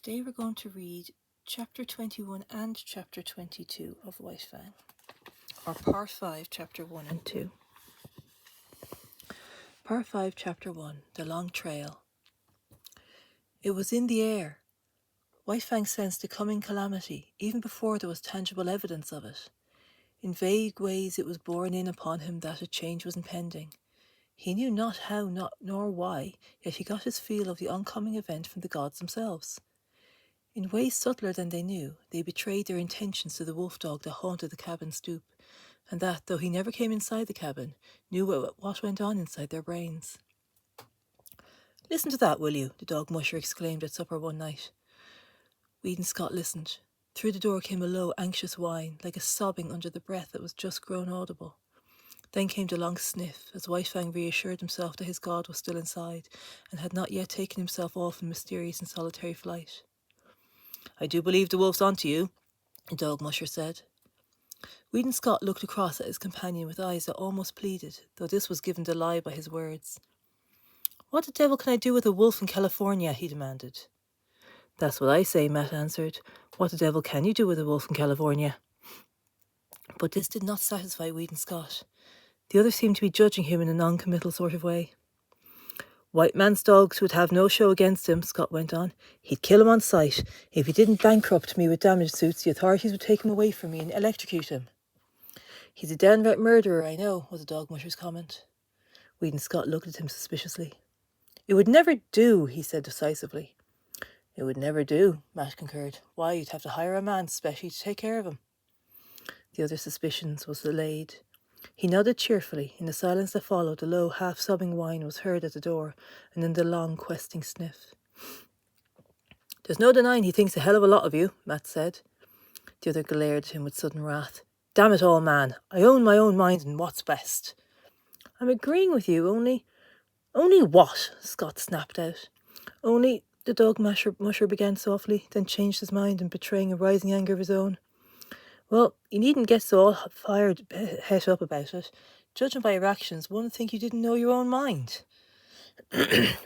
Today we're going to read chapter 21 and chapter 22 of White Fang, or part 5, chapter 1 and 2. Part 5, chapter 1, The Long Trail. It was in the air. White Fang sensed the coming calamity, even before there was tangible evidence of it. In vague ways it was borne in upon him that a change was impending. He knew not how, nor why, yet he got his feel of the oncoming event from the gods themselves. In ways subtler than they knew, they betrayed their intentions to the wolf dog that haunted the cabin stoop, and that, though he never came inside the cabin, knew what went on inside their brains. "Listen to that, will you?" the dog musher exclaimed at supper one night. Weedon Scott listened. Through the door came a low, anxious whine, like a sobbing under the breath that was just grown audible. Then came the long sniff, as White Fang reassured himself that his god was still inside, and had not yet taken himself off in mysterious and solitary flight. "I do believe the wolf's onto you," the dog musher said. Weedon Scott looked across at his companion with eyes that almost pleaded, though this was given the lie by his words. "What the devil can I do with a wolf in California?" he demanded. "That's what I say," Matt answered. "What the devil can you do with a wolf in California?" But this did not satisfy Weedon Scott. The other seemed to be judging him in a non-committal sort of way. "White man's dogs would have no show against him," Scott went on. "He'd kill him on sight. If he didn't bankrupt me with damage suits, the authorities would take him away from me and electrocute him." "He's a downright murderer, I know," was the dog musher's comment. Weedon Scott looked at him suspiciously. "It would never do," he said decisively. "It would never do," Matt concurred. "Why, you'd have to hire a man specially to take care of him." The other's suspicions was allayed. He nodded cheerfully. In the silence that followed, the low, half-sobbing whine was heard at the door, and then the long, questing sniff. "There's no denying he thinks a hell of a lot of you," Matt said. The other glared at him with sudden wrath. "Damn it all, man. I own my own mind and what's best." "I'm agreeing with you, only..." "Only what?" Scott snapped out. "Only..." the dog musher began softly, then changed his mind and betraying a rising anger of his own. "Well, you needn't get so all fired het up about it. Judging by your actions, one would think you didn't know your own mind."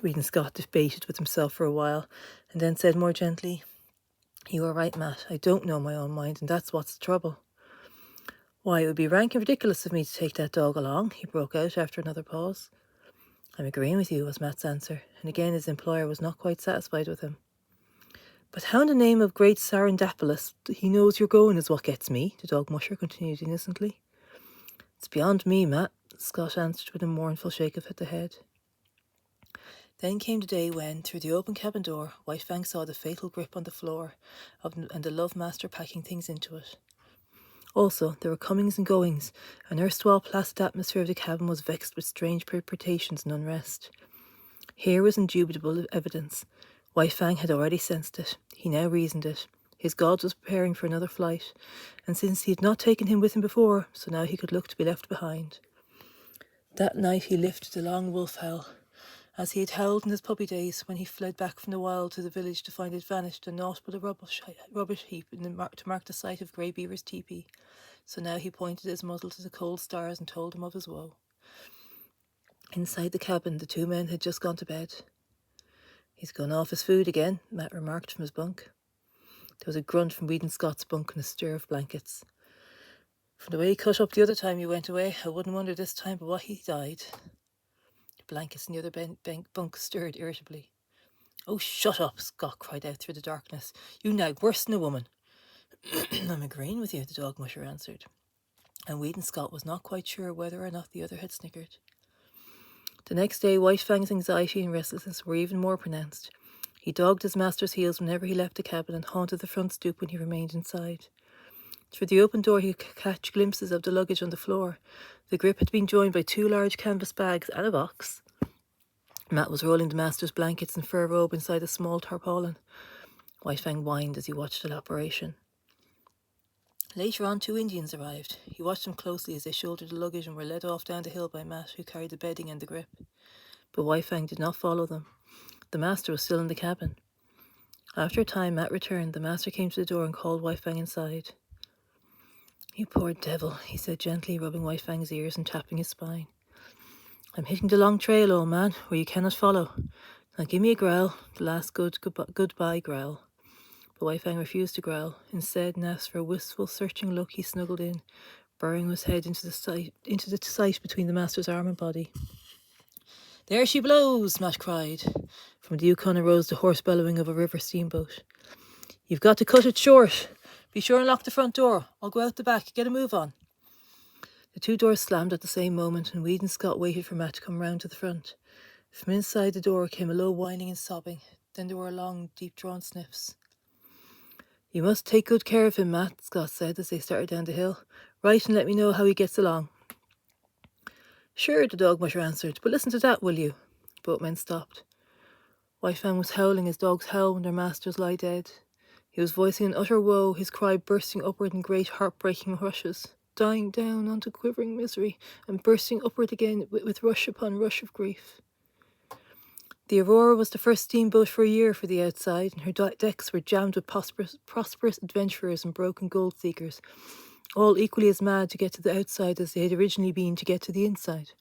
Weedon Scott debated with himself for a while, and then said more gently, "You are right, Matt. I don't know my own mind, and that's what's the trouble." "Why, it would be rank and ridiculous of me to take that dog along," he broke out after another pause. "I'm agreeing with you," was Matt's answer, and again his employer was not quite satisfied with him. "But how in the name of great Sardanapalus he knows you're going is what gets me," the dog musher continued innocently. "It's beyond me, Matt," Scott answered with a mournful shake of the head. Then came the day when, through the open cabin door, White Fang saw the fatal grip on the floor and the Love Master packing things into it. Also, there were comings and goings. An erstwhile placid atmosphere of the cabin was vexed with strange perturbations and unrest. Here was indubitable evidence. White Fang had already sensed it. He now reasoned it. His god was preparing for another flight, and since he had not taken him with him before, so now he could look to be left behind. That night he lifted the long wolf howl, as he had howled in his puppy days when he fled back from the wild to the village to find it vanished and naught but a rubbish heap to mark the site of Grey Beaver's teepee. So now he pointed his muzzle to the cold stars and told them of his woe. Inside the cabin, the two men had just gone to bed. "He's gone off his food again," Matt remarked from his bunk. There was a grunt from Weedon Scott's bunk and a stir of blankets. "From the way he cut up the other time you went away, I wouldn't wonder this time but what he died." The blankets in the other bunk stirred irritably. "Oh, shut up," Scott cried out through the darkness. "You nag worse than a woman." "I'm agreeing with you," the dog musher answered. And Weedon Scott was not quite sure whether or not the other had snickered. The next day, White Fang's anxiety and restlessness were even more pronounced. He dogged his master's heels whenever he left the cabin and haunted the front stoop when he remained inside. Through the open door he could catch glimpses of the luggage on the floor. The grip had been joined by 2 large canvas bags and a box. Matt was rolling the master's blankets and fur robe inside a small tarpaulin. White Fang whined as he watched the operation. Later on, 2 Indians arrived. He watched them closely as they shouldered the luggage and were led off down the hill by Matt, who carried the bedding and the grip. But White Fang did not follow them. The master was still in the cabin. After a time, Matt returned. The master came to the door and called White Fang inside. "You poor devil," he said gently, rubbing White Fang's ears and tapping his spine. "I'm hitting the long trail, old man, where you cannot follow. Now give me a growl, the last goodbye growl." But Wei Fang refused to growl. Instead, and asked for a wistful, searching look, he snuggled in, burrowing his head into the sight between the master's arm and body. "There she blows!" Matt cried. From the Yukon arose the hoarse bellowing of a river steamboat. "You've got to cut it short. Be sure and lock the front door. I'll go out the back. Get a move on." The two doors slammed at the same moment, and Weed and Scott waited for Matt to come round to the front. From inside the door came a low whining and sobbing. Then there were long, deep-drawn sniffs. "You must take good care of him, Matt," Scott said as they started down the hill. "Write and let me know how he gets along." "Sure," the dog musher answered, "but listen to that, will you?" Both men stopped. Wei Fang was howling as dogs howl when their masters lie dead. He was voicing an utter woe, his cry bursting upward in great heartbreaking rushes, dying down onto quivering misery, and bursting upward again with rush upon rush of grief. The Aurora was the first steamboat for a year for the outside, and her decks were jammed with prosperous adventurers and broken gold seekers, all equally as mad to get to the outside as they had originally been to get to the inside.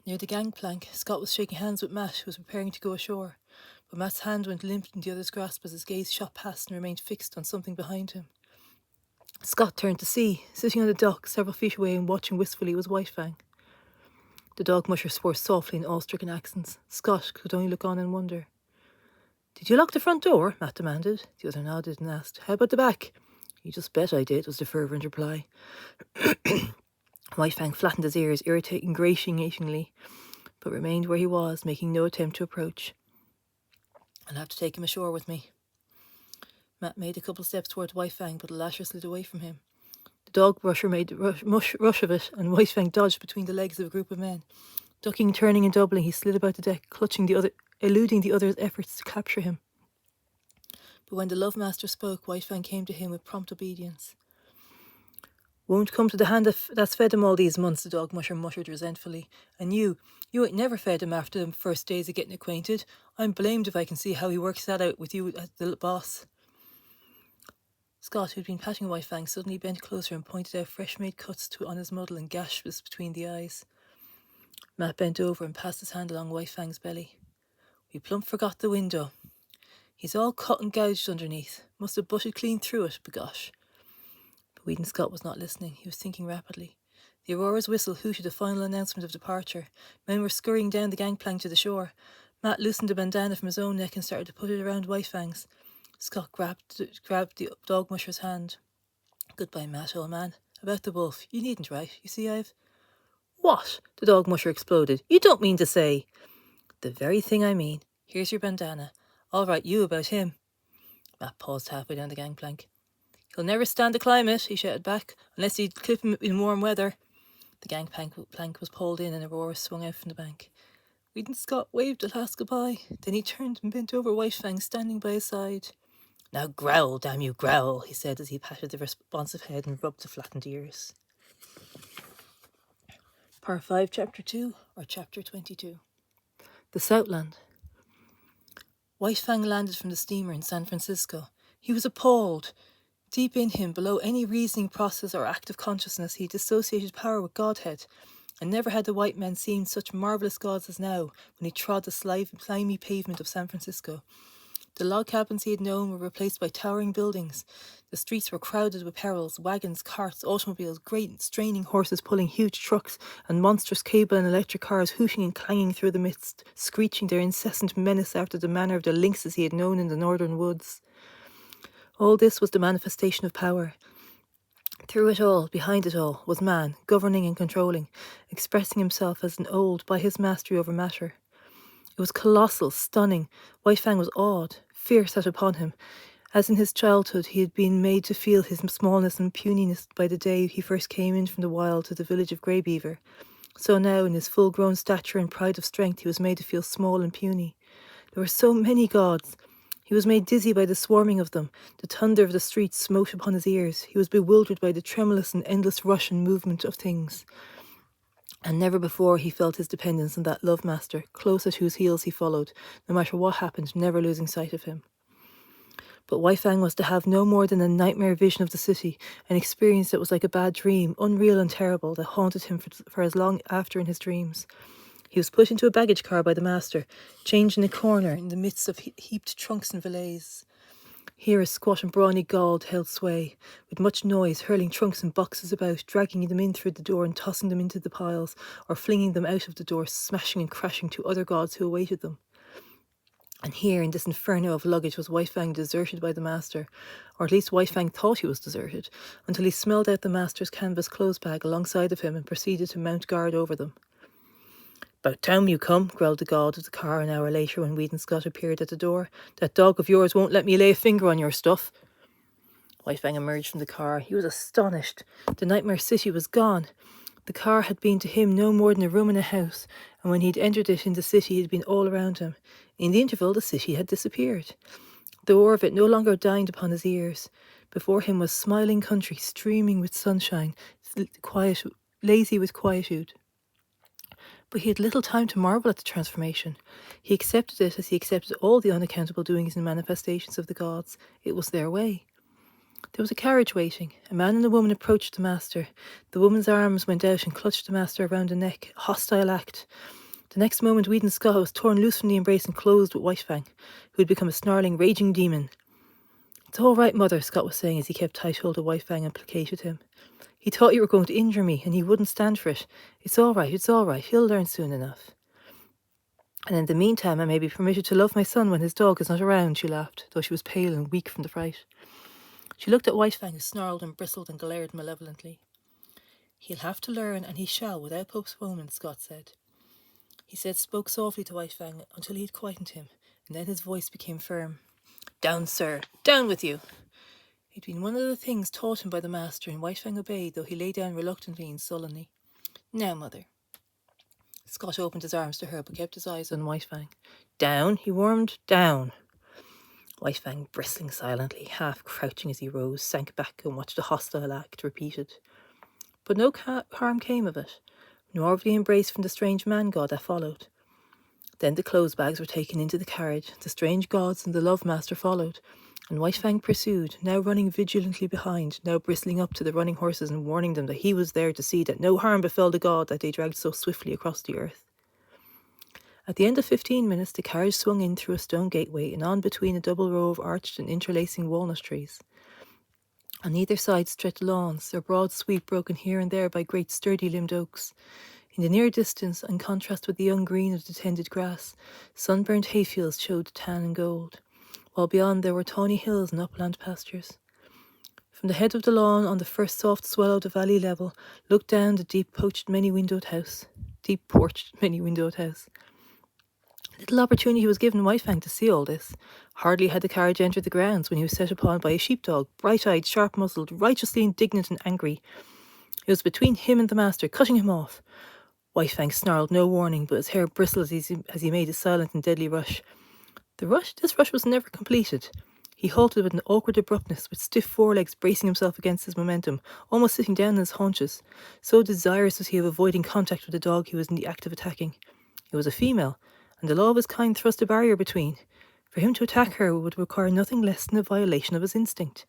Near the gangplank, Scott was shaking hands with Matt, who was preparing to go ashore, but Matt's hand went limp in the other's grasp as his gaze shot past and remained fixed on something behind him. Scott turned to see. Sitting on the dock, several feet away and watching wistfully, was Wei Fang. The dog musher swore softly in awe-stricken accents. Scott could only look on in wonder. "Did you lock the front door?" Matt demanded. The other nodded and asked, "How about the back?" "You just bet I did," was the fervent reply. Wei Fang flattened his ears, ingratiatingly, but remained where he was, making no attempt to approach. "I'll have to take him ashore with me." Matt made a couple steps towards Wei Fang, but the latter slid away from him. The dog musher made a rush of it, and Wei Fang dodged between the legs of a group of men. Ducking, turning, and doubling, he slid about the deck, eluding the other's efforts to capture him. But when the love master spoke, Wei Fang came to him with prompt obedience. "Won't come to the hand that's fed him all these months," the dog musher muttered resentfully. "And you ain't never fed him after them first days of getting acquainted. I'm blamed if I can see how he works that out with you as the boss." Scott, who had been patting Wei Fang, suddenly bent closer and pointed out fresh-made cuts on his muzzle and gashes between the eyes. Matt bent over and passed his hand along Wei Fang's belly. "We plump forgot the window. He's all cut and gouged underneath. Must have butted clean through it, begosh." But Weed and Scott was not listening. He was thinking rapidly. The Aurora's whistle hooted a final announcement of departure. Men were scurrying down the gangplank to the shore. Matt loosened a bandana from his own neck and started to put it around Wei Fang's. Scott grabbed the dog musher's hand. "Goodbye, Matt, old man. About the wolf, you needn't write. You see, I've—" "What?" the dog musher exploded. "You don't mean to say—" "The very thing I mean. Here's your bandana. I'll write you about him." Matt paused halfway down the gangplank. "He'll never stand the climate," he shouted back, "unless you clip him in warm weather." The gangplank was pulled in and Aurora swung out from the bank. Weed and Scott waved a last goodbye. Then he turned and bent over Wei Fang, standing by his side. "Now growl, damn you, growl," he said as he patted the responsive head and rubbed the flattened ears. Part 5, Chapter 2, or Chapter 22. The Southland. Wei Fang landed from the steamer in San Francisco. He was appalled. Deep in him, below any reasoning process or act of consciousness, he dissociated power with godhead, and never had the white man seen such marvellous gods as now when he trod the slimy pavement of San Francisco. The log cabins he had known were replaced by towering buildings. The streets were crowded with perils, wagons, carts, automobiles, great straining horses pulling huge trucks, and monstrous cable and electric cars hooting and clanging through the midst, screeching their incessant menace after the manner of the lynxes he had known in the northern woods. All this was the manifestation of power. Through it all, behind it all, was man, governing and controlling, expressing himself as an old by his mastery over matter. It was colossal, stunning. Wei Fang was awed. Fear sat upon him. As in his childhood he had been made to feel his smallness and puniness by the day he first came in from the wild to the village of Grey Beaver, so now in his full-grown stature and pride of strength he was made to feel small and puny. There were so many gods. He was made dizzy by the swarming of them. The thunder of the streets smote upon his ears. He was bewildered by the tremulous and endless rush and movement of things. And never before he felt his dependence on that love master, close at whose heels he followed, no matter what happened, never losing sight of him. But Wei Fang was to have no more than a nightmare vision of the city, an experience that was like a bad dream, unreal and terrible, that haunted him for as long after in his dreams. He was put into a baggage car by the master, changed in a corner in the midst of heaped trunks and valets. Here a squat and brawny Gauld held sway, with much noise, hurling trunks and boxes about, dragging them in through the door and tossing them into the piles, or flinging them out of the door, smashing and crashing to other gods who awaited them. And here, in this inferno of luggage, was White Fang deserted by the master, or at least White Fang thought he was deserted, until he smelled out the master's canvas clothes bag alongside of him and proceeded to mount guard over them. "About time you come," growled the god of the car an hour later when Weed and Scott appeared at the door. "That dog of yours won't let me lay a finger on your stuff." White Fang emerged from the car. He was astonished. The Nightmare City was gone. The car had been to him no more than a room in a house, and when he'd entered it in the city, it had been all around him. In the interval, the city had disappeared. The roar of it no longer dined upon his ears. Before him was smiling country, streaming with sunshine, lazy with quietude. But he had little time to marvel at the transformation. He accepted it as he accepted all the unaccountable doings and manifestations of the gods. It was their way. There was a carriage waiting. A man and a woman approached the master. The woman's arms went out and clutched the master around the neck. A hostile act. The next moment, Weed and Scott was torn loose from the embrace and closed with White Fang, who had become a snarling, raging demon. "It's all right, Mother," Scott was saying as he kept tight hold of White Fang and placated him. "He thought you were going to injure me, and he wouldn't stand for it. It's all right, he'll learn soon enough. And in the meantime, I may be permitted to love my son when his dog is not around," she laughed, though she was pale and weak from the fright. She looked at White Fang, who snarled and bristled and glared malevolently. "He'll have to learn, and he shall, without postponement," Scott said. He spoke softly to White Fang until he had quietened him, and then his voice became firm. "Down, sir, down with you." It had been one of the things taught him by the master, and White Fang obeyed, though he lay down reluctantly and sullenly. "Now, Mother." Scott opened his arms to her, but kept his eyes on White Fang. "Down," he warned, "down." White Fang, bristling silently, half crouching as he rose, sank back and watched the hostile act repeated. But no harm came of it, nor of the embrace from the strange man-god that followed. Then the clothes bags were taken into the carriage, the strange gods and the love-master followed, and White Fang pursued, now running vigilantly behind, now bristling up to the running horses and warning them that he was there to see that no harm befell the god that they dragged so swiftly across the earth. At the end of 15 minutes, the carriage swung in through a stone gateway and on between a double row of arched and interlacing walnut trees. On either side stretched lawns, their broad sweep broken here and there by great sturdy-limbed oaks. In the near distance, in contrast with the young green of the tended grass, sunburnt hayfields showed tan and gold, while beyond there were tawny hills and upland pastures. From the head of the lawn, on the first soft swell of the valley level, looked down the deep porched many-windowed house. Little opportunity was given White Fang to see all this. Hardly had the carriage entered the grounds when he was set upon by a sheepdog, bright-eyed, sharp-muzzled, righteously indignant and angry. It was between him and the master, cutting him off. White Fang snarled no warning, but his hair bristled as he made a silent and deadly rush. This rush was never completed. He halted with an awkward abruptness, with stiff forelegs bracing himself against his momentum, almost sitting down on his haunches. So desirous was he of avoiding contact with the dog he was in the act of attacking. It was a female, and the law of his kind thrust a barrier between. For him to attack her would require nothing less than a violation of his instinct.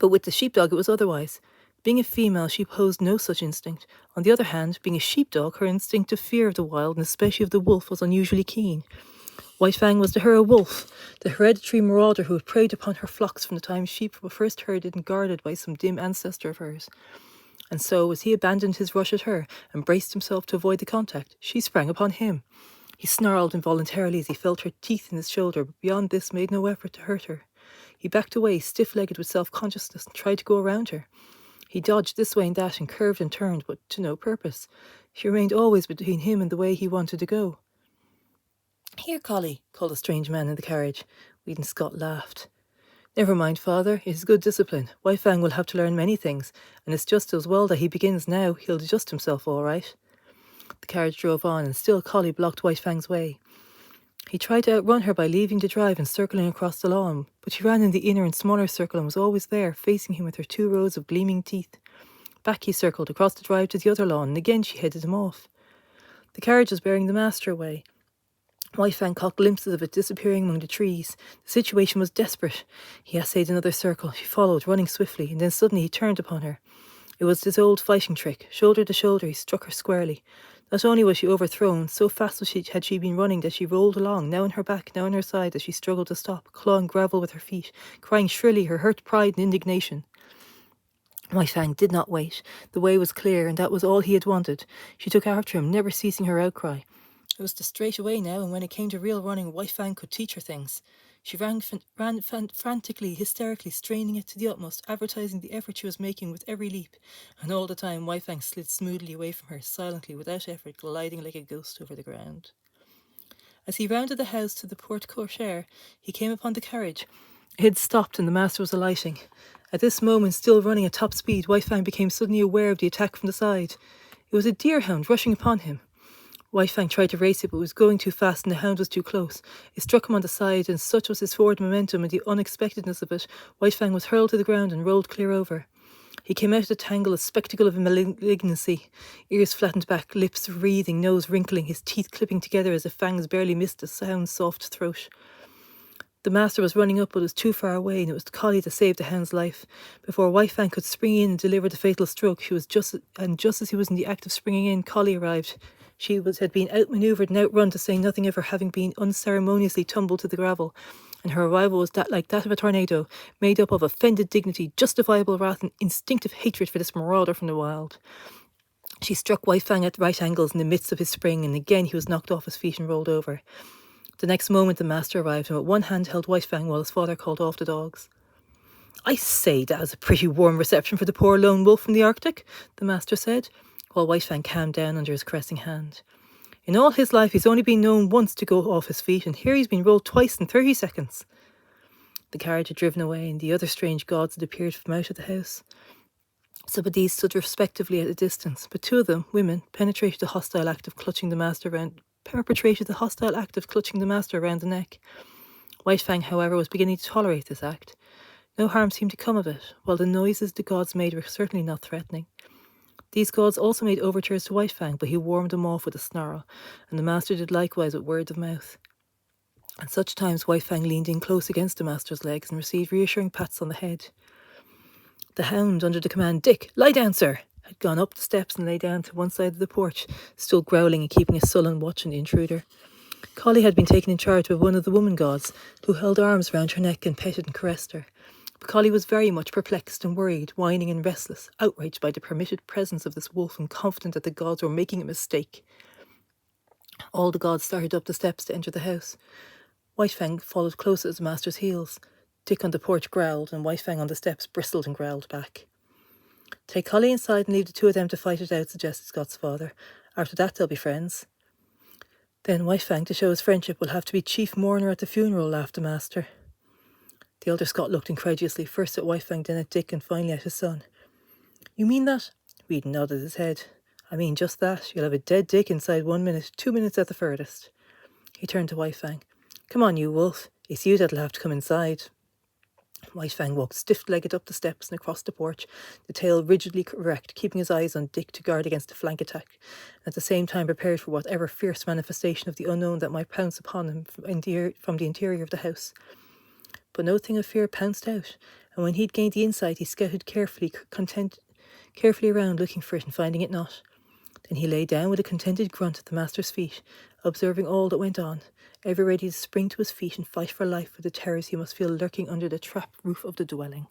But with the sheepdog it was otherwise. Being a female, she posed no such instinct. On the other hand, being a sheepdog, her instinctive fear of the wild, and especially of the wolf, was unusually keen. White Fang was to her a wolf, the hereditary marauder who had preyed upon her flocks from the time sheep were first herded and guarded by some dim ancestor of hers. And so, as he abandoned his rush at her and braced himself to avoid the contact, she sprang upon him. He snarled involuntarily as he felt her teeth in his shoulder, but beyond this made no effort to hurt her. He backed away, stiff-legged with self-consciousness, and tried to go around her. He dodged this way and that and curved and turned, but to no purpose. She remained always between him and the way he wanted to go. "Here, Collie," called a strange man in the carriage. Weed and Scott laughed. "Never mind, father. It is good discipline. White Fang will have to learn many things, and it's just as well that he begins now. He'll adjust himself all right." The carriage drove on, and still Collie blocked White Fang's way. He tried to outrun her by leaving the drive and circling across the lawn, but she ran in the inner and smaller circle and was always there, facing him with her 2 rows of gleaming teeth. Back he circled, across the drive to the other lawn, and again she headed him off. The carriage was bearing the master away. White Fang caught glimpses of it disappearing among the trees. The situation was desperate. He essayed another circle. She followed, running swiftly, and then suddenly he turned upon her. It was his old fighting trick. Shoulder to shoulder, he struck her squarely. Not only was she overthrown, so fast had she been running that she rolled along, now on her back, now on her side, as she struggled to stop, clawing gravel with her feet, crying shrilly her hurt pride and indignation. White Fang did not wait. The way was clear, and that was all he had wanted. She took after him, never ceasing her outcry. It was the straight away now, and when it came to real running, White Fang could teach her things. She ran frantically, hysterically, straining it to the utmost, advertising the effort she was making with every leap. And all the time, White Fang slid smoothly away from her, silently, without effort, gliding like a ghost over the ground. As he rounded the house to the porte cochere, he came upon the carriage. It had stopped, and the master was alighting. At this moment, still running at top speed, White Fang became suddenly aware of the attack from the side. It was a deerhound rushing upon him. White Fang tried to race it, but was going too fast and the hound was too close. It struck him on the side, and such was his forward momentum and the unexpectedness of it, White Fang was hurled to the ground and rolled clear over. He came out of the tangle a spectacle of malignancy, ears flattened back, lips wreathing, nose wrinkling, his teeth clipping together as the fangs barely missed the hound's soft throat. The master was running up, but was too far away, and it was Collie that saved the hound's life. Before White Fang could spring in and deliver the fatal stroke, just as he was in the act of springing in, Collie arrived. She had been outmanoeuvred and outrun, to say nothing of her having been unceremoniously tumbled to the gravel, and her arrival was like that of a tornado, made up of offended dignity, justifiable wrath, and instinctive hatred for this marauder from the wild. She struck White Fang at right angles in the midst of his spring, and again he was knocked off his feet and rolled over. The next moment the master arrived, and with one hand held White Fang while his father called off the dogs. "I say, that was a pretty warm reception for the poor lone wolf from the Arctic," the master said, while White Fang calmed down under his caressing hand. "In all his life he's only been known once to go off his feet, and here he's been rolled twice in 30 seconds. The carriage had driven away, and the other strange gods had appeared from out of the house. Some of these stood respectively at a distance, but two of them, women, perpetrated the hostile act of clutching the master around the neck. White Fang, however, was beginning to tolerate this act. No harm seemed to come of it, while the noises the gods made were certainly not threatening. These gods also made overtures to White Fang, but he warned them off with a snarl, and the master did likewise with words of mouth. At such times White Fang leaned in close against the master's legs and received reassuring pats on the head. The hound, under the command, "Dick, lie down, sir," had gone up the steps and lay down to one side of the porch, still growling and keeping a sullen watch on the intruder. Collie had been taken in charge by one of the woman gods, who held arms round her neck and petted and caressed her. But Collie was very much perplexed and worried, whining and restless, outraged by the permitted presence of this wolf and confident that the gods were making a mistake. All the gods started up the steps to enter the house. White Fang followed close at his master's heels. Dick on the porch growled, and White Fang on the steps bristled and growled back. "Take Collie inside and leave the two of them to fight it out," suggested Scott's father. "After that they'll be friends." "Then White Fang, to show his friendship, will have to be chief mourner at the funeral," laughed the master. The elder Scott looked incredulously, first at White Fang, then at Dick, and finally at his son. "You mean that?" Reed nodded his head. "I mean just that. You'll have a dead Dick inside 1 minute, 2 minutes at the furthest." He turned to White Fang. "Come on, you wolf. It's you that'll have to come inside." White Fang walked stiff-legged up the steps and across the porch, the tail rigidly erect, keeping his eyes on Dick to guard against a flank attack, and at the same time prepared for whatever fierce manifestation of the unknown that might pounce upon him from the interior of the house. But no thing of fear pounced out, and when he'd gained the inside, he scouted carefully around, looking for it and finding it not. Then he lay down with a contented grunt at the master's feet, observing all that went on, ever ready to spring to his feet and fight for life with the terrors he must feel lurking under the trap roof of the dwelling.